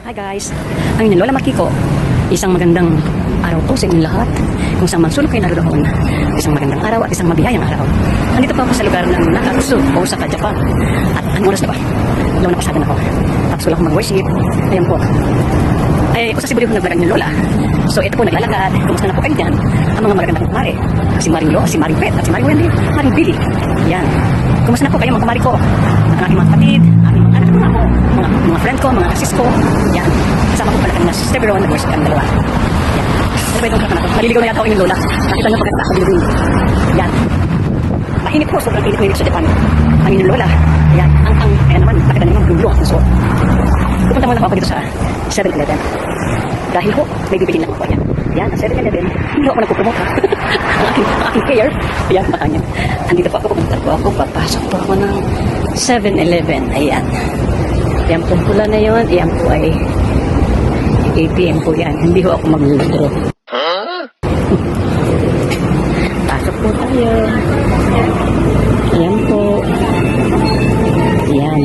Hi guys, ang inyong Lola Makiko. Isang magandang araw po sa inyong lahat. Kung saan man sulok kayo naroon, isang magandang araw at isang mabiyayang araw. Nandito po ako sa lugar ng Nakatsu, Osaka, Japan. At anong oras na ba? Ilaw na pasagan ako. Tapos ko lang mag-worship. Ayan po. Ay, kung sa Cebu ko naglagan yung Lola. So ito po naglalakad. Kumusta na po kayo dyan? Ang mga magagandang kumare. Si Maring Lo, si Maring Pet, at si Maring Wendy, Maring Billy. Yan. Kumusta na po kayo mga kumare ko? Ang aking mga kapatid, aking mga anak, mga friend ko, mga sis ko. Yan. Kasama ko pala kanina si Sister Veron, nag-worship kami dalawa. Yan. Ano ba itong kakana ko? Maliligaw na yata ako yung Lola. Nakita niyo pagkatapos ako bilibing. Yan. Mainit po, sobrang init sa Japan. Ang inyong Lola. Yan. Kaya naman, nakita niyo yung dulo. So, pupunta muna ako dito sa 7-Eleven. Dahil ho, may bibilin lang ako. Yan. Yan, ang 7-Eleven. Hindi ako nagpupromote ha. ang aking care. Yan, baka niya. Andito po ako, pupunta po ako. Papasok po ako ng 7-Eleven. Ayan. Yan po pula na yun. Yan po ay ATM po yan. Hindi ho ako mag-withdraw. Pasok po tayo. Ayan po. Ayan.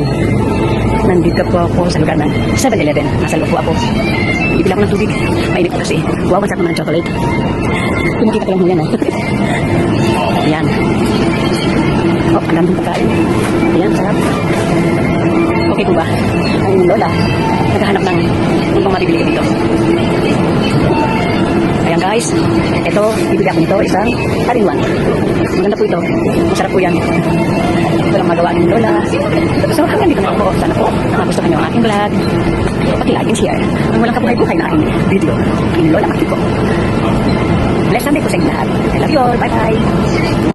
Nandito po ako sa lugar ng 7-Eleven. Nasa loob po ako. Bibili ako ng tubig. Mainit po kasi. Wow, ang sarap naman ng chocolate. Pumakita ko lang mo yan. Ayan. Oh, ang gandang pagkain. Ayan, sarap. Okay po ba? Ang inyong Lola, naghahanap ng kung pang mabibili ko dito. Ayan guys, ito, bibili ako nito, isang all-in-one. Maganda po ito. Masarap po yan. Ito lang magawa ng Lola. So hanggang dito na po. Sana po nakagustuhan niyo ang aking vlog. Paki-like and share. Ang walang kabuhay-buhay na aking video. Ang Lola Makiko. Blessed Sunday po sa inyo lahat. I love you all. Bye-bye.